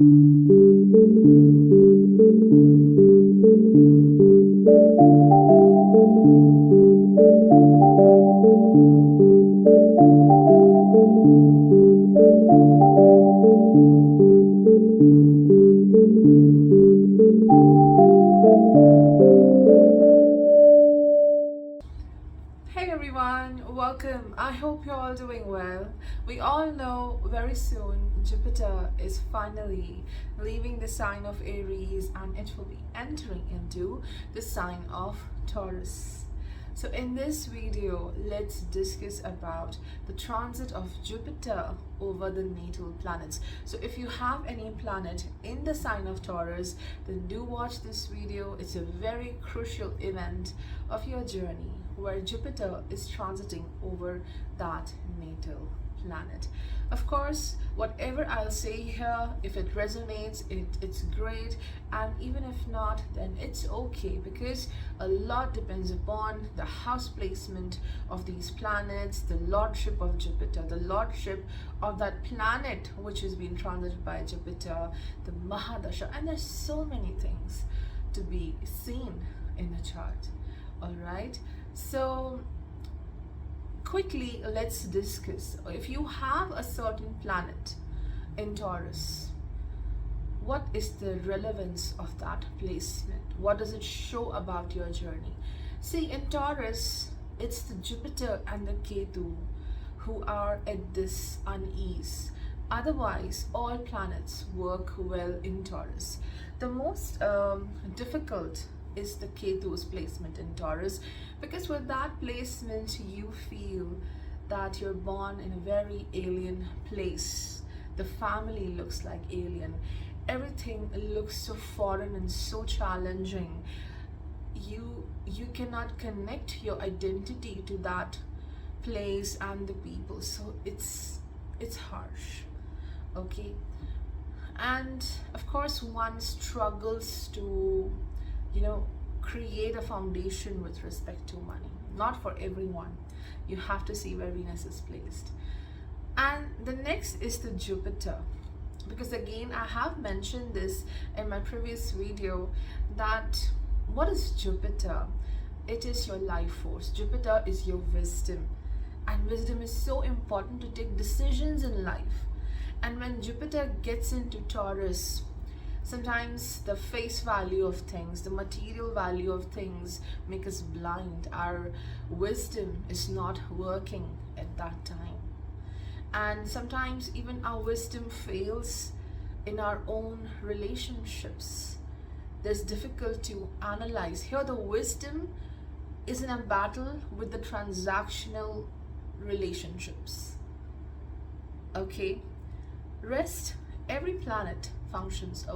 Hey everyone, welcome. I hope you're all doing well. We all know very soon Jupiter is finally leaving the sign of Aries and it will be entering into the sign of Taurus. So in this video, let's discuss about the transit of Jupiter over the natal planets. So if you have any planet in the sign of Taurus, then do watch this video. It's a very crucial event of your journey where Jupiter is transiting over that natal planet. Of course, whatever I'll say here, if it resonates, it's great, and even if not, then it's okay, because a lot depends upon the house placement of these planets, the lordship of Jupiter, the lordship of that planet which is being transited by Jupiter, the Mahadasha, and there's so many things to be seen in the chart. All right, so quickly let's discuss, if you have a certain planet in Taurus, what is the relevance of that placement? What does it show about your journey? See, in Taurus, it's the Jupiter and the Ketu who are at this unease. Otherwise, all planets work well in Taurus. The most difficult is the Ketu's placement in Taurus, because with that placement you feel that you're born in a very alien place. The family looks like alien. Everything looks so foreign and so challenging. You cannot connect your identity to that place and the people, so it's harsh. Okay, and of course one struggles to create a foundation with respect to money. Not for everyone. You have to see where Venus is placed. And the next is the Jupiter, because again I have mentioned this in my previous video, that what is Jupiter? It is your life force. Jupiter is your wisdom, and wisdom is so important to take decisions in life. And when Jupiter gets into Taurus, sometimes the face value of things, the material value of things make us blind. Our wisdom is not working at that time. And sometimes even our wisdom fails in our own relationships. There's difficulty to analyze. Here the wisdom is in a battle with the transactional relationships. Okay, rest, every planet functions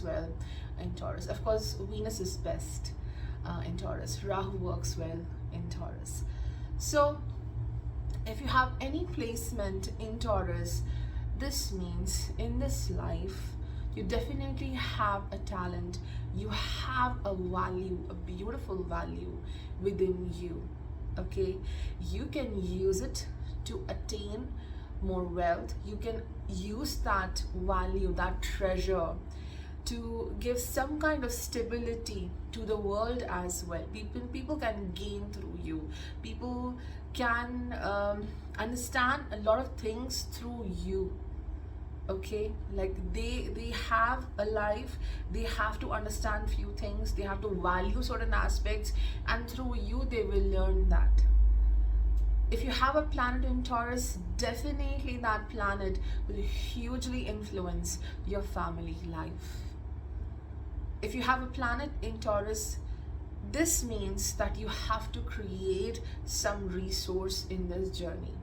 well in Taurus. Of course, Venus is best in Taurus. Rahu works well in Taurus. So if you have any placement in Taurus, this means in this life you definitely have a talent, you have a value, a beautiful value within you. Okay, you can use it to attain more wealth. You can use that value, that treasure, to give some kind of stability to the world as well. People can gain through you. People can understand a lot of things through you. Okay, like they have a life, they have to understand few things, they have to value certain aspects, and through you they will learn that. If you have a planet in Taurus, definitely that planet will hugely influence your family life. If you have a planet in Taurus, this means that you have to create some resource in this journey.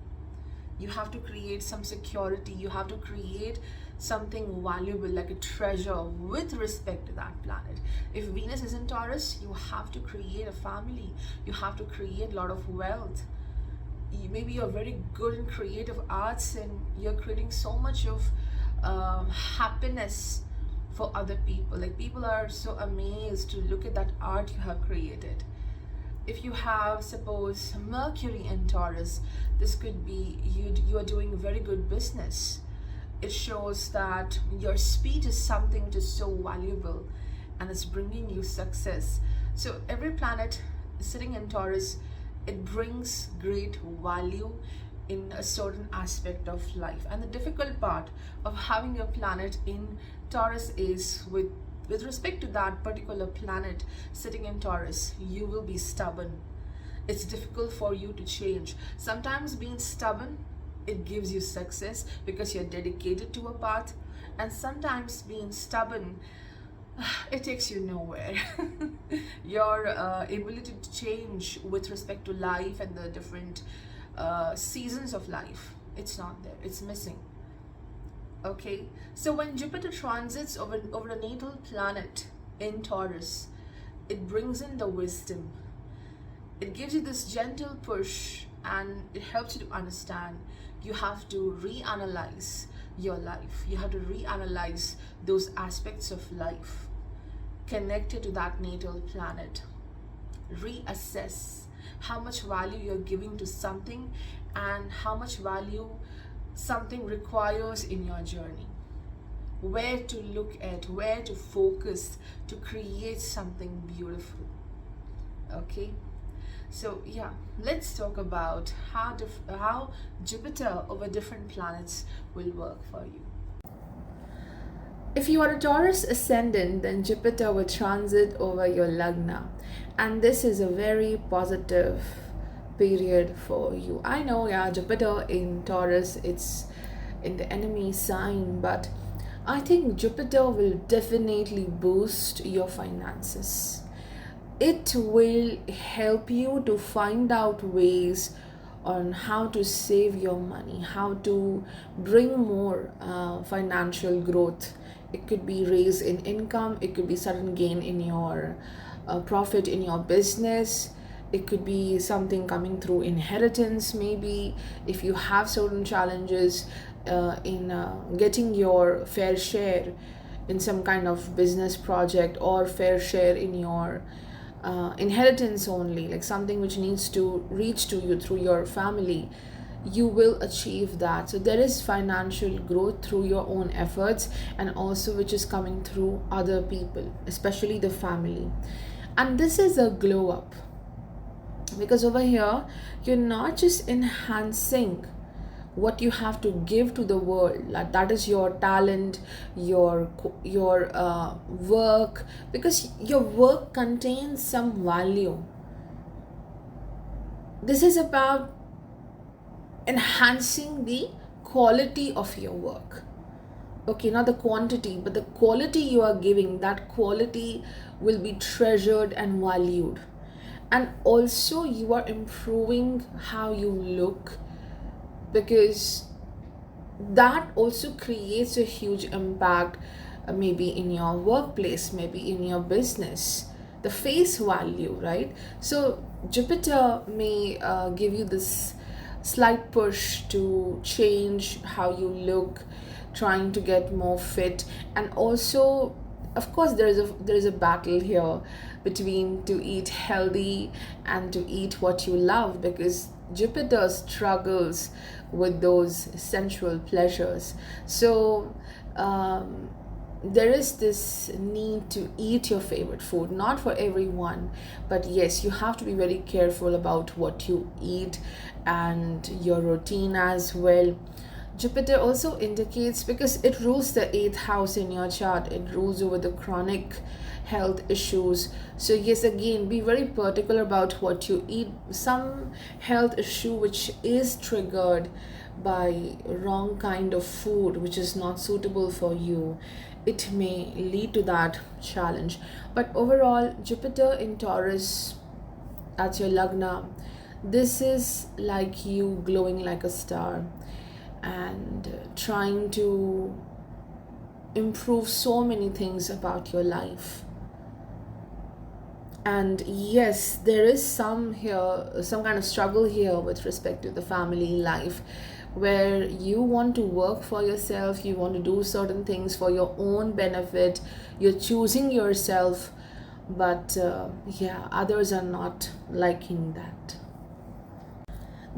You have to create some security. You have to create something valuable, like a treasure, with respect to that planet. If Venus is in Taurus, you have to create a family. You have to create a lot of wealth. Maybe you're very good in creative arts and you're creating so much of happiness for other people. Like, people are so amazed to look at that art you have created. If you have, suppose, Mercury in Taurus, this could be you are doing very good business. It shows that your speed is something which is so valuable and it's bringing you success. So every planet sitting in Taurus, it brings great value in a certain aspect of life. And the difficult part of having a planet in Taurus is with respect to that particular planet sitting in Taurus, you will be stubborn. It's difficult for you to change. Sometimes being stubborn, it gives you success because you're dedicated to a path, and sometimes being stubborn, it takes you nowhere. Your ability to change with respect to life and the different seasons of life, it's not there, it's missing. Okay, so when Jupiter transits over a natal planet in Taurus, it brings in the wisdom. It gives you this gentle push and it helps you to understand you have to reanalyze your life. You have to reanalyze those aspects of life connected to that natal planet. Reassess how much value you're giving to something and how much value something requires in your journey. Where to look at, where to focus to create something beautiful. Okay, so yeah, let's talk about how Jupiter over different planets will work for you. If you are a Taurus ascendant, then Jupiter will transit over your Lagna, and this is a very positive period for you. I know, yeah, Jupiter in Taurus, it's in the enemy sign, but I think Jupiter will definitely boost your finances. It will help you to find out ways on how to save your money, how to bring more financial growth. It could be raise in income, it could be sudden gain in your profit in your business. It could be something coming through inheritance, maybe if you have certain challenges in getting your fair share in some kind of business project, or fair share in your inheritance only, like something which needs to reach to you through your family, you will achieve that. So there is financial growth through your own efforts, and also which is coming through other people, especially the family. And this is a glow up, because over here you're not just enhancing what you have to give to the world, like that is your talent, your work, because your work contains some value. This is about enhancing the quality of your work. Okay, not the quantity, but the quality you are giving, that quality will be treasured and valued. And also you are improving how you look, because that also creates a huge impact, maybe in your workplace, maybe in your business, the face value, right? So Jupiter may give you this slight push to change how you look, trying to get more fit. And also, of course, there is a battle here between to eat healthy and to eat what you love, because Jupiter struggles with those sensual pleasures. So there is this need to eat your favorite food, not for everyone, but yes, you have to be very careful about what you eat and your routine as well. Jupiter also indicates, because it rules the 8th house in your chart, it rules over the chronic health issues. So yes, again, be very particular about what you eat. Some health issue which is triggered by wrong kind of food which is not suitable for you, it may lead to that challenge. But overall, Jupiter in Taurus at your Lagna, this is like you glowing like a star and trying to improve so many things about your life. And yes, there is some kind of struggle here with respect to the family life, where you want to work for yourself, you want to do certain things for your own benefit, you're choosing yourself, but yeah, others are not liking that.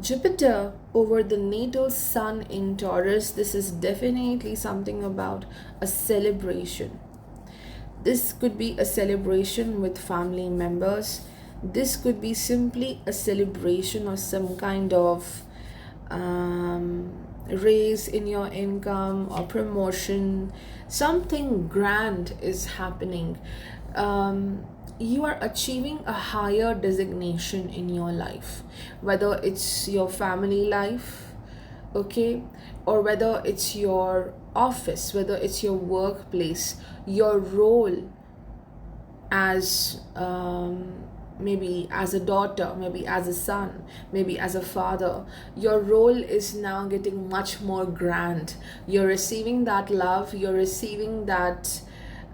Jupiter over the natal sun in Taurus, this is definitely something about a celebration. This could be a celebration with family members. This could be simply a celebration or some kind of raise in your income or promotion. Something grand is happening. You are achieving a higher designation in your life, whether it's your family life, okay, or whether it's your office, whether it's your workplace, your role as maybe as a daughter, maybe as a son, maybe as a father. Your role is now getting much more grand. You're receiving that love, you're receiving that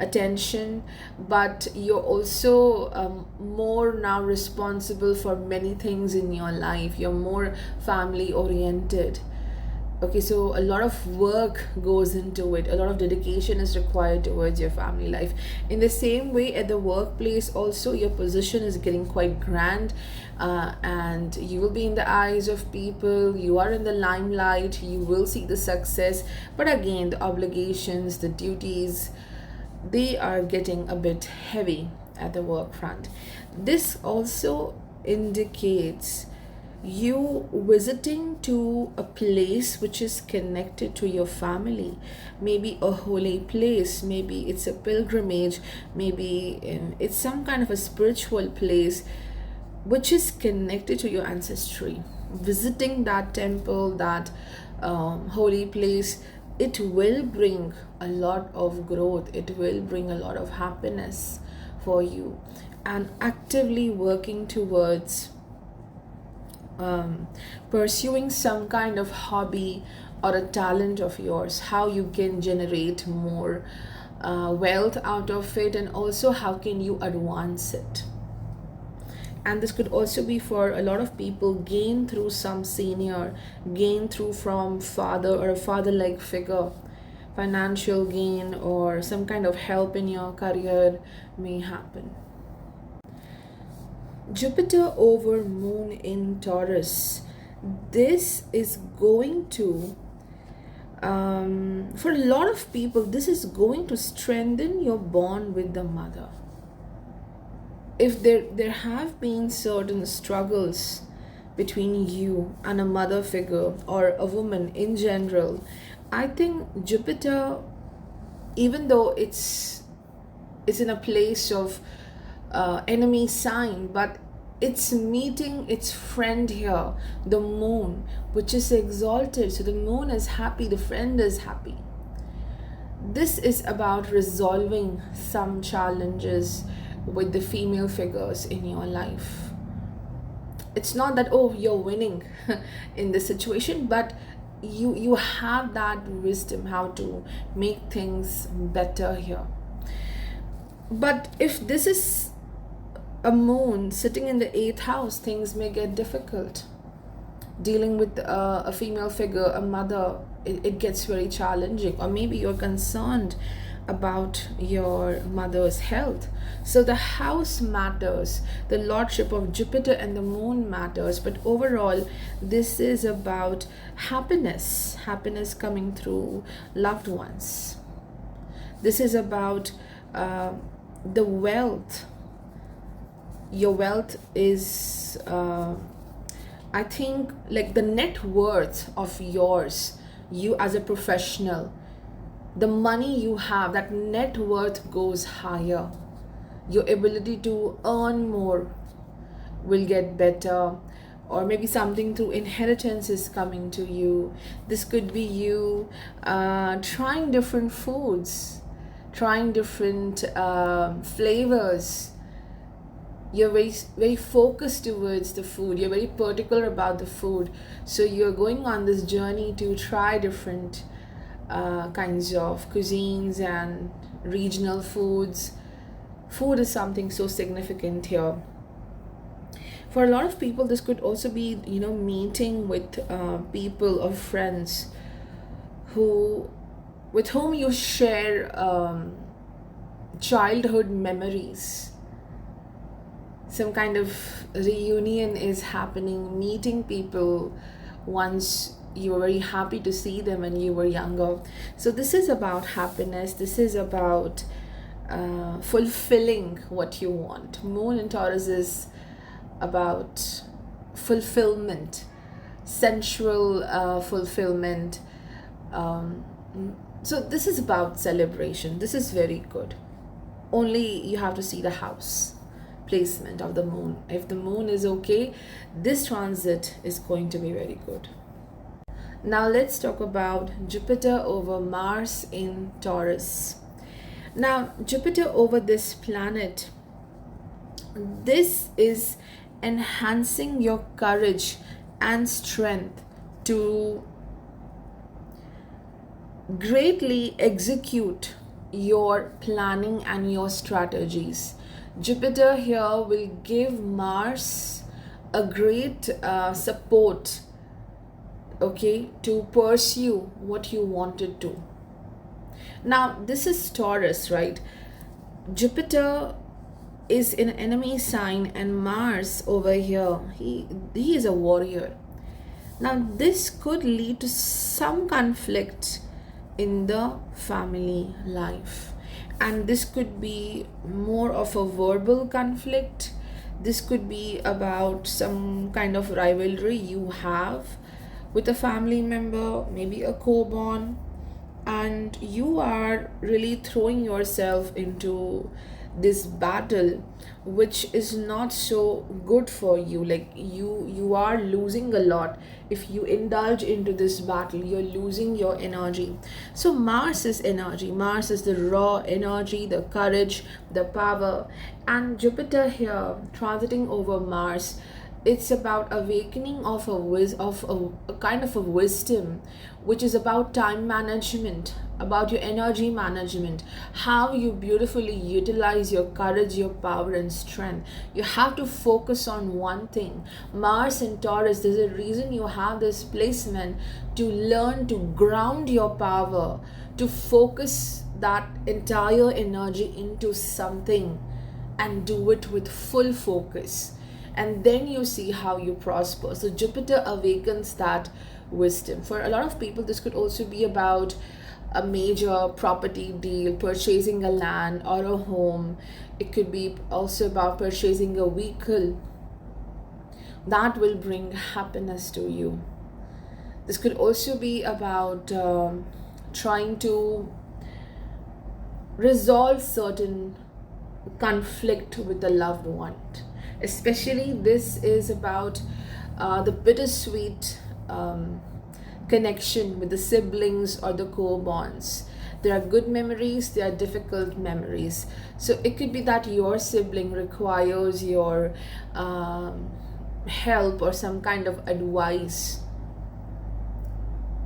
attention, but you're also more now responsible for many things in your life. You're more family oriented. Okay, so a lot of work goes into it, a lot of dedication is required towards your family life. In the same way, at the workplace also, your position is getting quite grand, and you will be in the eyes of people, you are in the limelight, you will see the success. But again, the obligations, the duties, they are getting a bit heavy at the work front. This also indicates you visiting to a place which is connected to your family, maybe a holy place, maybe it's a pilgrimage, maybe it's some kind of a spiritual place which is connected to your ancestry. Visiting that temple, that holy place, it will bring a lot of growth, it will bring a lot of happiness for you. And actively working towards pursuing some kind of hobby or a talent of yours, how you can generate more wealth out of it, and also how can you advance it. And this could also be for a lot of people, gain through some senior, gain through from father or a father-like figure, financial gain or some kind of help in your career may happen. Jupiter over Moon in Taurus, this is going to for a lot of people, this is going to strengthen your bond with the mother. If there have been certain struggles between you and a mother figure or a woman in general, I think Jupiter, even though it's in a place of enemy sign, but it's meeting its friend here, the moon, which is exalted. So the moon is happy, the friend is happy. This is about resolving some challenges with the female figures in your life. It's not that, oh, you're winning in this situation, but you have that wisdom how to make things better here. But if this is a moon sitting in the 8th house, things may get difficult. Dealing with a female figure, a mother, it gets very challenging. Or maybe you're concerned about your mother's health. So the house matters, the lordship of Jupiter and the moon matters, but overall this is about happiness coming through loved ones. This is about the wealth. Your wealth is I think like the net worth of yours, you as a professional, the money you have, that net worth goes higher. Your ability to earn more will get better, or maybe something through inheritance is coming to you. This could be you trying different foods, trying different flavors. You're very focused towards the food, you're very particular about the food, so you're going on this journey to try different kinds of cuisines and regional foods. Food is something so significant here. For a lot of people, this could also be, meeting with people or friends with whom you share childhood memories. some kind of reunion is happening, meeting people once you were very happy to see them when you were younger. So this is about happiness. This is about fulfilling what you want. Moon in Taurus is about fulfillment, sensual fulfillment. Um, so this is about celebration. This is very good. Only you have to see the house placement of the moon. If the moon is okay, this transit is going to be very good. Now let's talk about Jupiter over Mars in Taurus. Now Jupiter over this planet, this is enhancing your courage and strength to greatly execute your planning and your strategies. Jupiter here will give Mars a great support, okay, to pursue what you wanted to. Now this is Taurus, right? Jupiter is in enemy sign, and Mars over here, he is a warrior. Now this could lead to some conflict in the family life, and this could be more of a verbal conflict. This could be about some kind of rivalry you have with a family member, maybe a co-born, and you are really throwing yourself into this battle which is not so good for you. Like you are losing a lot. If you indulge into this battle, you're losing your energy. So Mars is energy. Mars is the raw energy, the courage, the power. And Jupiter here transiting over Mars, it's about awakening of a kind of a wisdom, which is about time management, about your energy management, how you beautifully utilize your courage, your power and strength. You have to focus on one thing. Mars in Taurus, there's a reason you have this placement, to learn to ground your power, to focus that entire energy into something and do it with full focus, and then you see how you prosper. So Jupiter awakens that wisdom. For a lot of people, this could also be about a major property deal, purchasing a land or a home. It could be also about purchasing a vehicle that will bring happiness to you. This could also be about trying to resolve certain conflict with a loved one. Especially this is about the bittersweet connection with the siblings or the co-bonds. There are good memories, there are difficult memories. So it could be that your sibling requires your help or some kind of advice.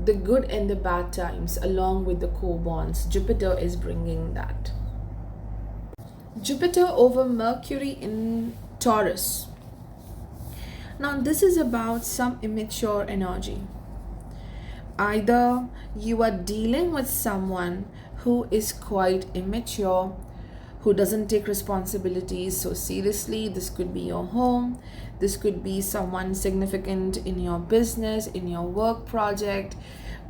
The good and the bad times along with the co-bonds, Jupiter is bringing that. Jupiter over Mercury in Taurus. Now this is about some immature energy. Either you are dealing with someone who is quite immature, who doesn't take responsibilities so seriously. This could be your home, this could be someone significant in your business, in your work project,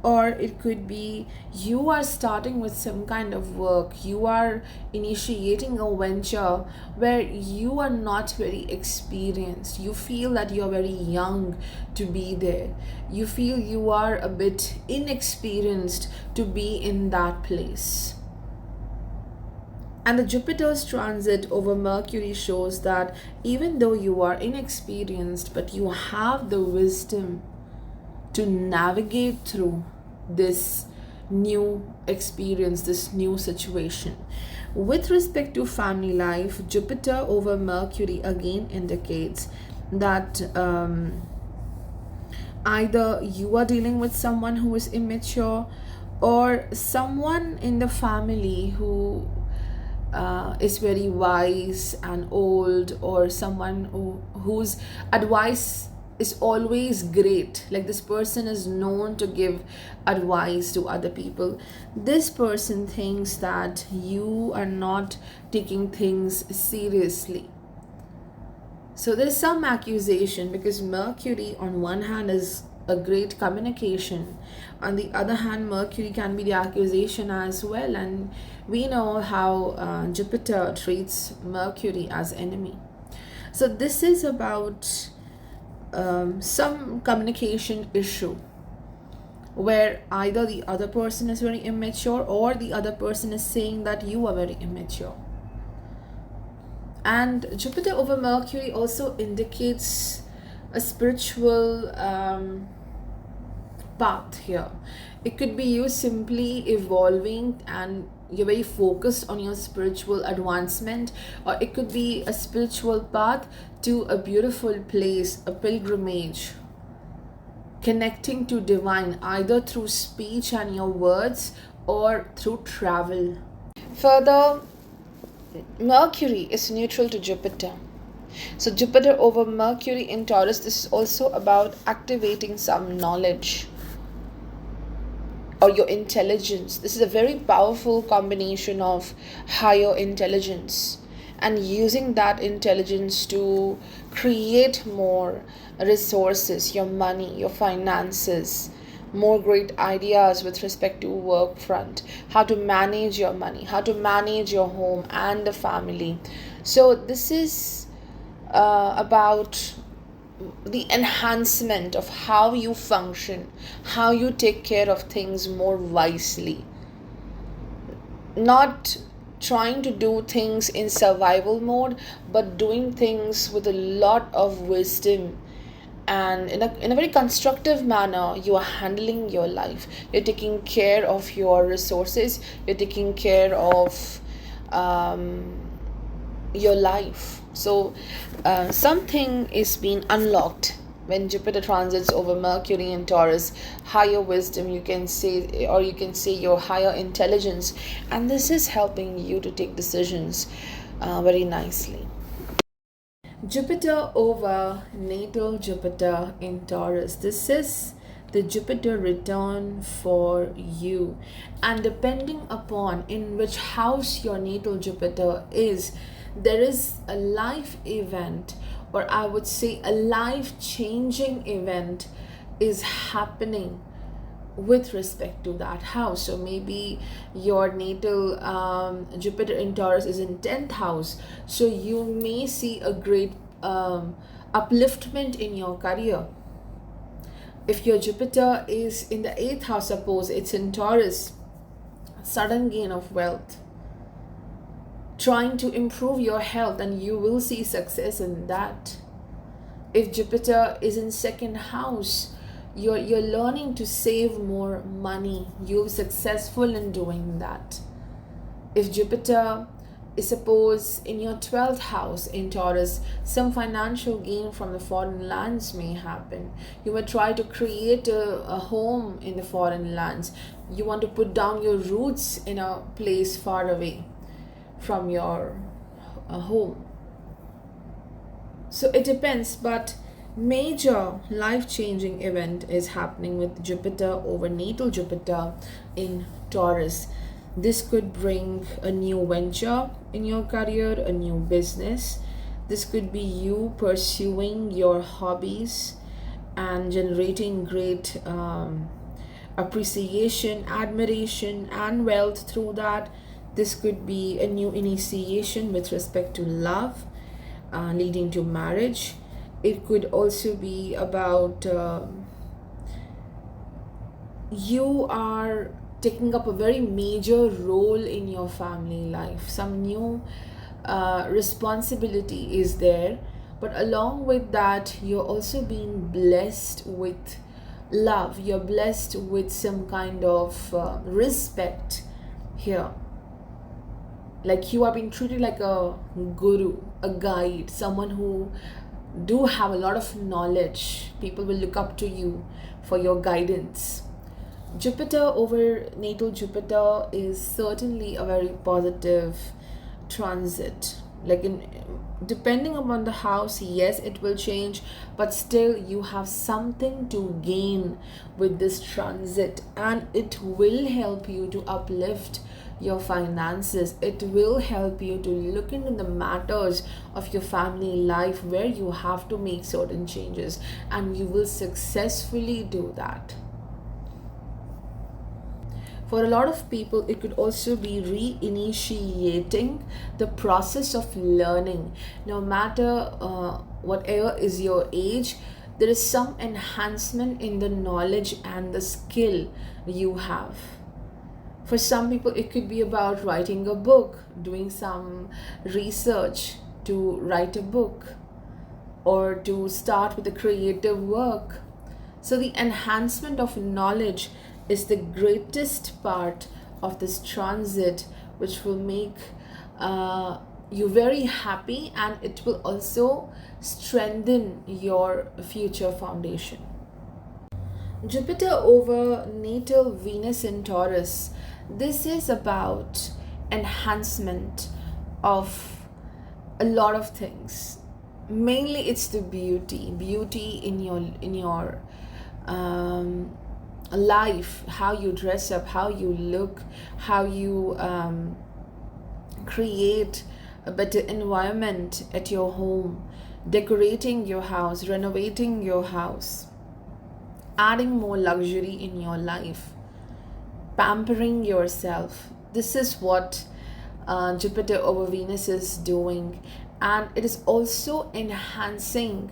or it could be you are starting with some kind of work, you are initiating a venture where you are not very experienced. You feel that you're very young to be there. You feel you are a bit inexperienced to be in that place. And the Jupiter's transit over Mercury shows that even though you are inexperienced, but you have the wisdom to navigate through this new experience, this new situation. With respect to family life, Jupiter over Mercury again indicates that either you are dealing with someone who is immature, or someone in the family who is very wise and old, or someone whose advice is always great. Like this person is known to give advice to other people. This person thinks that you are not taking things seriously. So there's some accusation, because Mercury on one hand is a great communication, on the other hand Mercury can be the accusation as well, and we know how Jupiter treats Mercury as enemy. So this is about some communication issue where either the other person is very immature or the other person is saying that you are very immature. And Jupiter over Mercury also indicates a spiritual path here. It could be you simply evolving and you're very focused on your spiritual advancement, or it could be a spiritual path to a beautiful place, a pilgrimage, connecting to divine either through speech and your words or through travel. Further, Mercury is neutral to Jupiter. So Jupiter over Mercury in Taurus, this is also about activating some knowledge or your intelligence. This is a very powerful combination of higher intelligence and using that intelligence to create more resources, your money, your finances, more great ideas with respect to work front, how to manage your money, how to manage your home and the family. So this is about the enhancement of how you function, how you take care of things more wisely, not trying to do things in survival mode, but doing things with a lot of wisdom, and in a very constructive manner. You are handling your life, you're taking care of your resources, you're taking care of your life. So something is being unlocked when Jupiter transits over Mercury in Taurus. Higher wisdom, you can say, or you can say your higher intelligence, and this is helping you to take decisions very nicely. Jupiter over natal Jupiter in Taurus. This is the Jupiter return for you, and depending upon in which house your natal Jupiter is, there is a life event, or I would say a life-changing event is happening with respect to that house. So maybe your natal Jupiter in Taurus is in 10th house, so you may see a great upliftment in your career. If your Jupiter is in the 8th house, suppose it's in Taurus, sudden gain of wealth, trying to improve your health, and you will see success in that. If Jupiter is in 2nd house, you're learning to save more money, you're successful in doing that. If Jupiter is suppose in your 12th house in Taurus, some financial gain from the foreign lands may happen. You may try to create a home in the foreign lands. You want to put down your roots in a place far away from your home. So it depends, but major life-changing event is happening with Jupiter over natal Jupiter in Taurus. This could bring a new venture in your career, a new business. This could be you pursuing your hobbies and generating great appreciation, admiration, and wealth through that. This could be a new initiation with respect to love, leading to marriage. It could also be about you are taking up a very major role in your family life. Some new responsibility is there, but along with that, you're also being blessed with love. You're blessed with some kind of respect here. Like you are being treated like a guru, a guide, someone who do have a lot of knowledge. People will look up to you for your guidance. Jupiter over natal Jupiter is certainly a very positive transit. Like depending upon the house, yes, it will change, but still you have something to gain with this transit, and it will help you to uplift your finances. It will help you to look into the matters of your family life where you have to make certain changes, and you will successfully do that. For a lot of people, it could also be reinitiating the process of learning. No matter whatever is your age, there is some enhancement in the knowledge and the skill you have. For some people, it could be about writing a book, doing some research to write a book, or to start with a creative work. So the enhancement of knowledge is the greatest part of this transit, which will make you very happy, and it will also strengthen your future foundation. Jupiter over natal Venus in Taurus. This is about enhancement of a lot of things. Mainly it's the beauty in your life, how you dress up, how you look, how you create a better environment at your home, decorating your house, renovating your house, adding more luxury in your life, pampering yourself. This is what Jupiter over Venus is doing, and it is also enhancing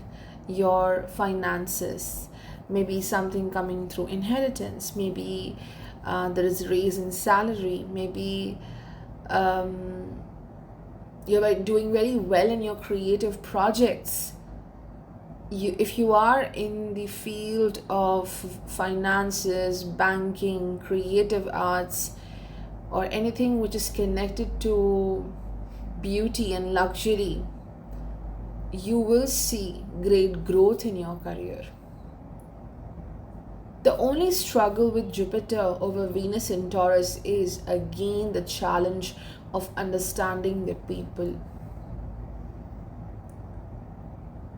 your finances. Maybe something coming through inheritance, maybe there is a raise in salary, maybe you're doing very well in your creative projects. If you are in the field of finances, banking, creative arts, or anything which is connected to beauty and luxury, you will see great growth in your career. The only struggle with Jupiter over Venus in Taurus is again the challenge of understanding the people.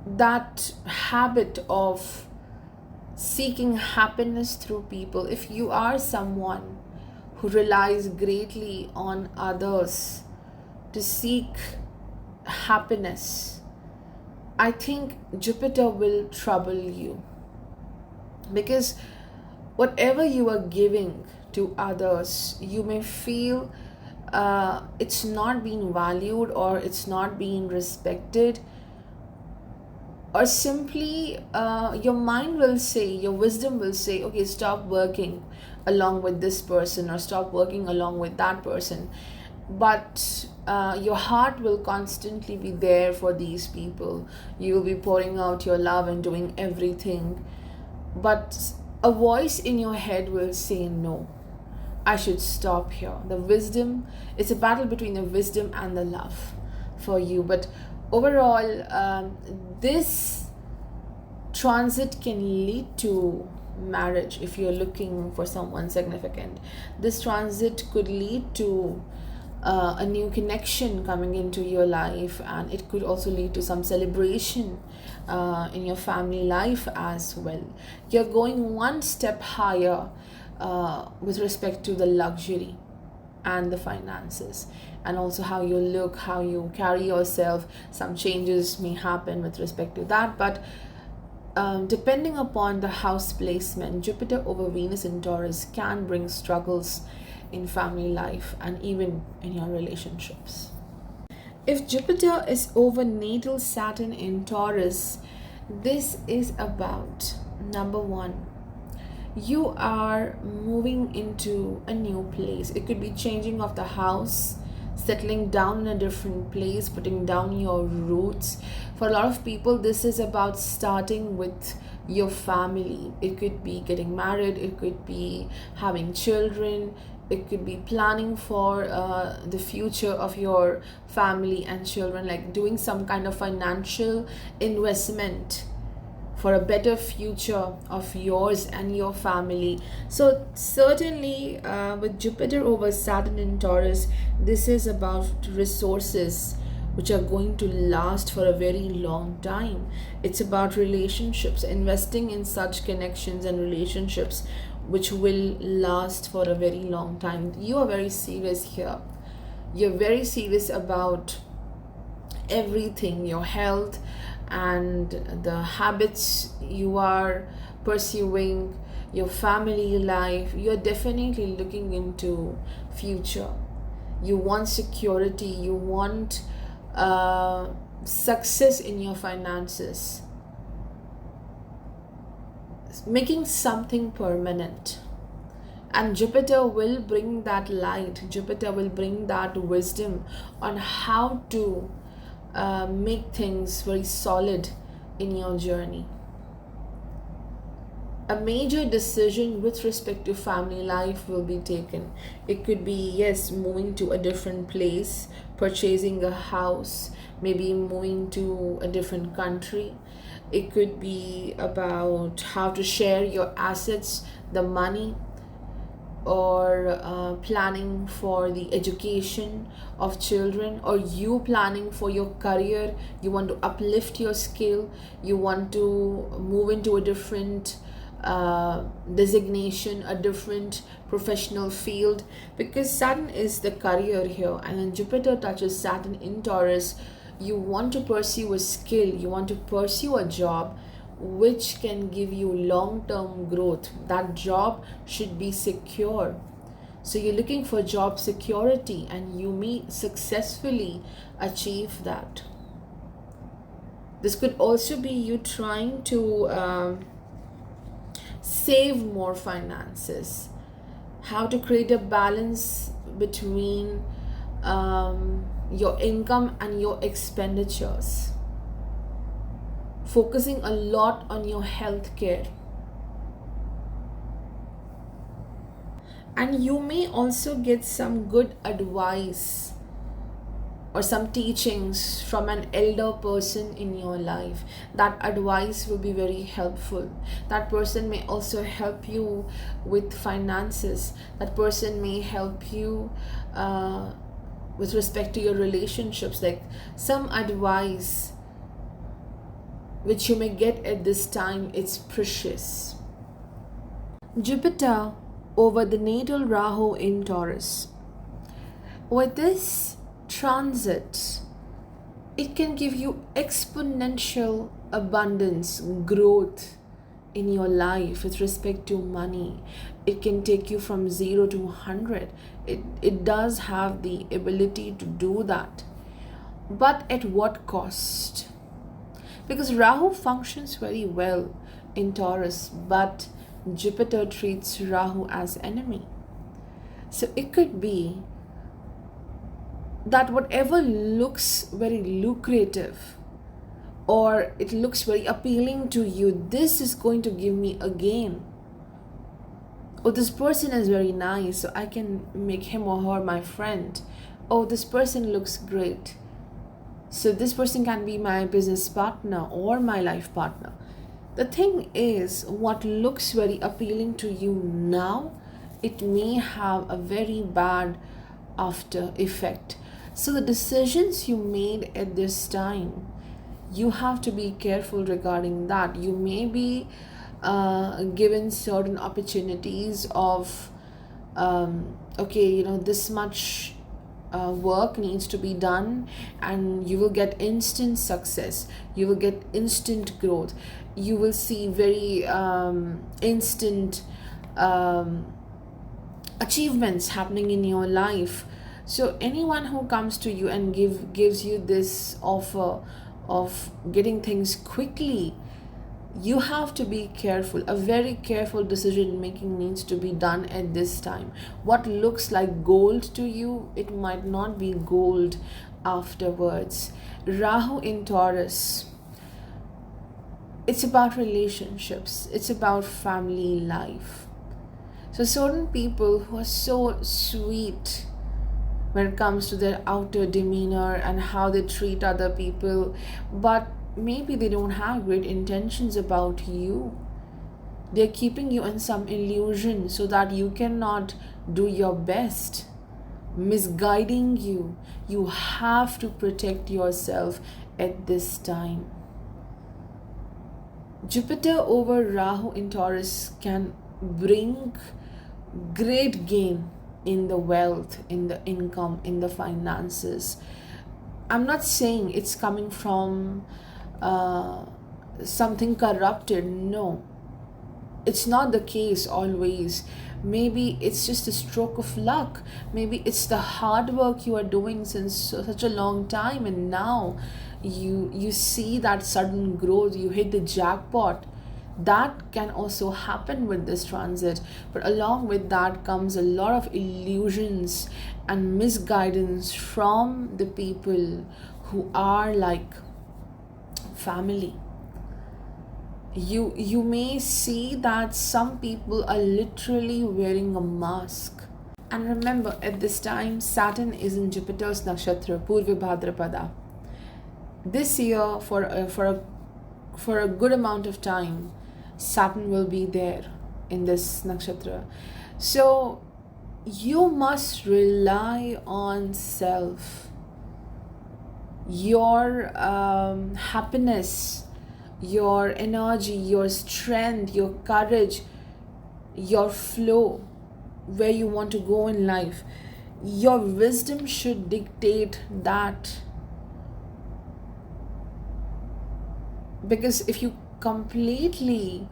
That habit of seeking happiness through people. If you are someone who relies greatly on others to seek happiness, I think Jupiter will trouble you, because whatever you are giving to others, you may feel it's not being valued, or it's not being respected, or simply your mind will say, your wisdom will say, okay, stop working along with this person, or stop working along with that person. But your heart will constantly be there for these people. You will be pouring out your love and doing everything, but a voice in your head will say, no, I should stop here. The wisdom, it's a battle between the wisdom and the love for you. But overall, this transit can lead to marriage if you're looking for someone significant. This transit could lead to a new connection coming into your life, and it could also lead to some celebration in your family life as well. You're going one step higher with respect to the luxury and the finances, and also how you look, how you carry yourself. Some changes may happen with respect to that, but depending upon the house placement, Jupiter over Venus in Taurus can bring struggles in family life and even in your relationships. If Jupiter is over natal Saturn in Taurus, this is about, number one, you are moving into a new place. It could be changing of the house, settling down in a different place, putting down your roots. For a lot of people, this is about starting with your family. It could be getting married, it could be having children, it could be planning for the future of your family and children, like doing some kind of financial investment for a better future of yours and your family. So certainly with Jupiter over Saturn in Taurus, this is about resources which are going to last for a very long time. It's about relationships, investing in such connections and relationships which will last for a very long time. You are very serious here. You're very serious about everything, your health and the habits you are pursuing, your family life. You're definitely looking into future. You want security, you want success in your finances, making something permanent. And Jupiter will bring that light, Jupiter will bring that wisdom on how to make things very solid in your journey. A major decision with respect to family life will be taken. It could be, yes, moving to a different place, purchasing a house, maybe moving to a different country. It could be about how to share your assets, the money, or planning for the education of children, or you planning for your career. You want to uplift your skill, you want to move into a different designation, a different professional field, because Saturn is the career here, and then Jupiter touches Saturn in Taurus. You want to pursue a skill, you want to pursue a job which can give you long-term growth. That job should be secure. So you're looking for job security, and you may successfully achieve that. This could also be you trying to save more finances, how to create a balance between your income and your expenditures, focusing a lot on your health care. And you may also get some good advice or some teachings from an elder person in your life. That advice will be very helpful. That person may also help you with finances. That person may help you with respect to your relationships, like some advice which you may get at this time. It's precious. Jupiter over the natal Rahu in Taurus. With this transit, it can give you exponential abundance, growth in your life with respect to money. It can take you from 0 to 100. It does have the ability to do that. But at what cost? Because Rahu functions very well in Taurus, but Jupiter treats Rahu as enemy. So it could be that whatever looks very lucrative or it looks very appealing to you, this is going to give me a gain. Oh, this person is very nice, so I can make him or her my friend. Oh, this person looks great, so this person can be my business partner or my life partner. The thing is, what looks very appealing to you now, it may have a very bad after effect. So the decisions you made at this time, you have to be careful regarding that. You may be given certain opportunities of okay, this much work needs to be done, and you will get instant success, you will get instant growth, you will see very instant achievements happening in your life. So anyone who comes to you and gives you this offer of getting things quickly, you have to be careful. A very careful decision making needs to be done at this time. What looks like gold to you, it might not be gold afterwards. Rahu in Taurus, it's about relationships, it's about family life. So certain people who are so sweet when it comes to their outer demeanor and how they treat other people, but maybe they don't have great intentions about you. They're keeping you in some illusion so that you cannot do your best, misguiding you. You have to protect yourself at this time. Jupiter over Rahu in Taurus can bring great gain in the wealth, in the income, in the finances. I'm not saying it's coming from something corrupted. No, it's not the case always. Maybe it's just a stroke of luck. Maybe it's the hard work you are doing since such a long time, and now you see that sudden growth, you hit the jackpot. That can also happen with this transit, but along with that comes a lot of illusions and misguidance from the people who are like family. You may see that some people are literally wearing a mask. And remember, at this time Saturn is in Jupiter's nakshatra Purva Bhadrapada. This year, for a good amount of time, Saturn will be there in this nakshatra. So you must rely on self, your happiness, your energy, your strength, your courage, your flow, where you want to go in life. Your wisdom should dictate that. Because if you completely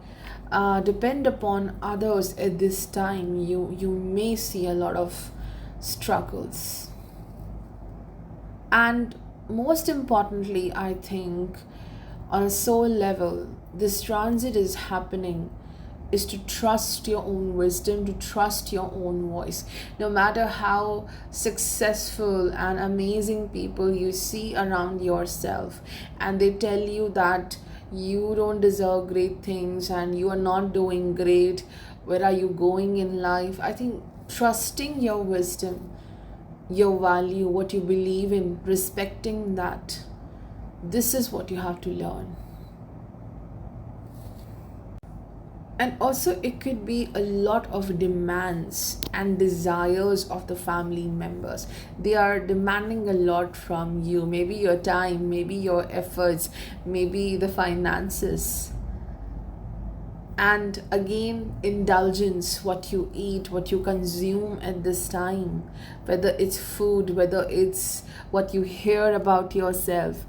depend upon others at this time, you may see a lot of struggles. And most importantly, I think on a soul level, this transit is happening is to trust your own wisdom, to trust your own voice. No matter how successful and amazing people you see around yourself, and they tell you that you don't deserve great things and you are not doing great, where are you going in life? I think trusting your wisdom, your value, what you believe in, respecting that, this is what you have to learn. And also, it could be a lot of demands and desires of the family members. They are demanding a lot from you. Maybe your time, maybe your efforts, maybe the finances. And again, indulgence, what you eat, what you consume at this time, whether it's food, whether it's what you hear about yourself,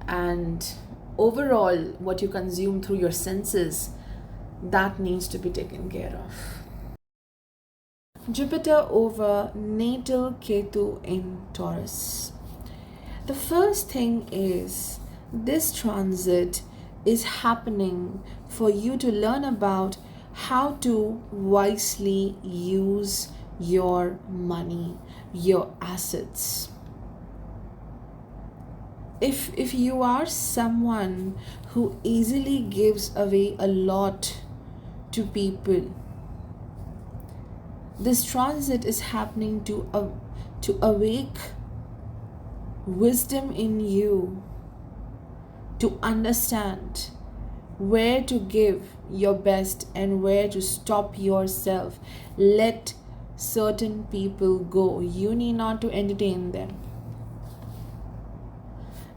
and overall what you consume through your senses, that needs to be taken care of. Jupiter over Natal Ketu in Taurus. The first thing is, this transit is happening for you to learn about how to wisely use your money, your assets. If you are someone who easily gives away a lot to people, this transit is happening to awake wisdom in you, to understand where to give your best and where to stop yourself. Let certain people go. You need not to entertain them.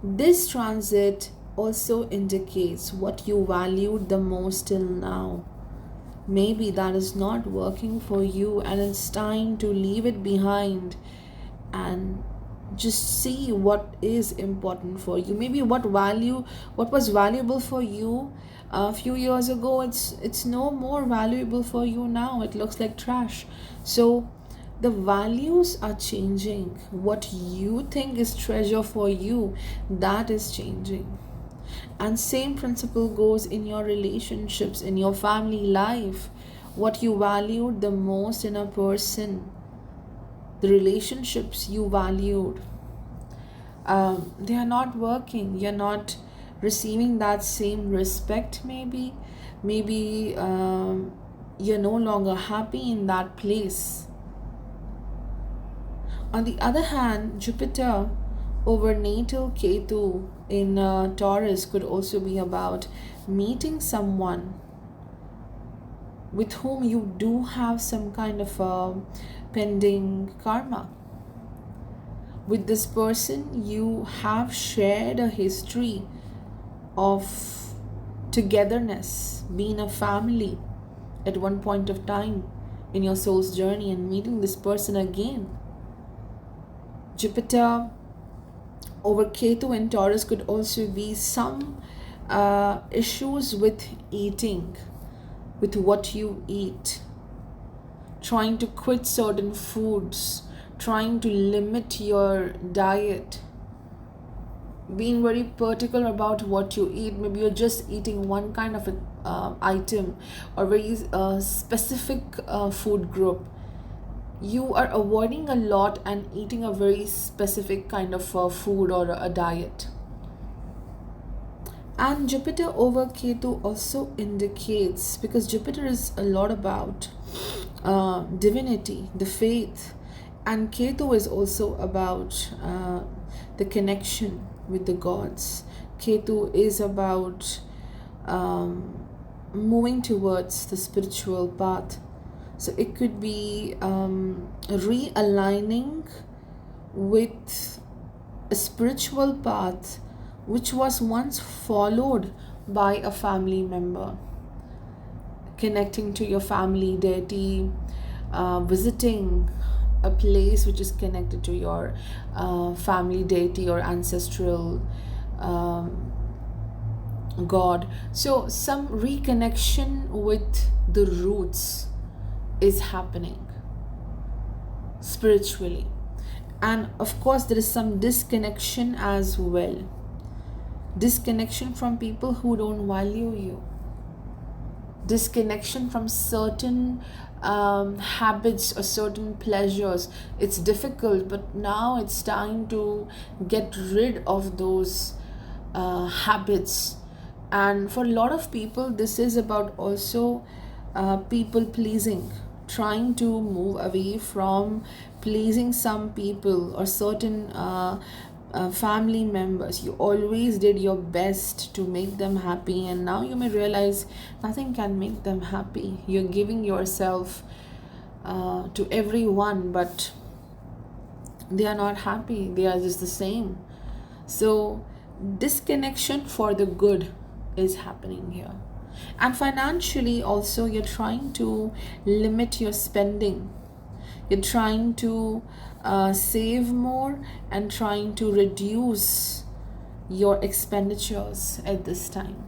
This transit also indicates what you valued the most till now. Maybe that is not working for you and it's time to leave it behind and just see what is important for you. Maybe what was valuable for you a few years ago, it's no more valuable for you now. It looks like trash. So the values are changing. What you think is treasure for you, that is changing. And same principle goes in your relationships, in your family life. What you valued the most in a person, the relationships you valued, they are not working. You're not receiving that same respect. Maybe you're no longer happy in that place. On the other hand, Jupiter over Natal Ketu in Taurus could also be about meeting someone with whom you do have some kind of pending karma. With this person, you have shared a history of togetherness, being a family, at one point of time in your soul's journey and meeting this person again. Jupiter over Ketu and Taurus could also be some issues with eating, with what you eat, trying to quit certain foods, trying to limit your diet, being very particular about what you eat. Maybe you're just eating one kind of item or very specific food group. You are avoiding a lot and eating a very specific kind of food or a diet. And Jupiter over Ketu also indicates, because Jupiter is a lot about divinity, the faith, and Ketu is also about the connection with the gods. Ketu is about moving towards the spiritual path. So it could be realigning with a spiritual path which was once followed by a family member, connecting to your family deity, visiting a place which is connected to your family deity or ancestral god. So some reconnection with the roots is happening spiritually, and of course there is some disconnection as well. Disconnection from people who don't value you, disconnection from certain habits or certain pleasures. It's difficult, but now it's time to get rid of those habits. And for a lot of people, this is about also people pleasing, trying to move away from pleasing some people or certain family members. You always did your best to make them happy, and now you may realize nothing can make them happy. You're giving yourself to everyone, but they are not happy. They are just the same. So disconnection for the good is happening here. And financially also, you're trying to limit your spending. You're trying to save more and trying to reduce your expenditures at this time.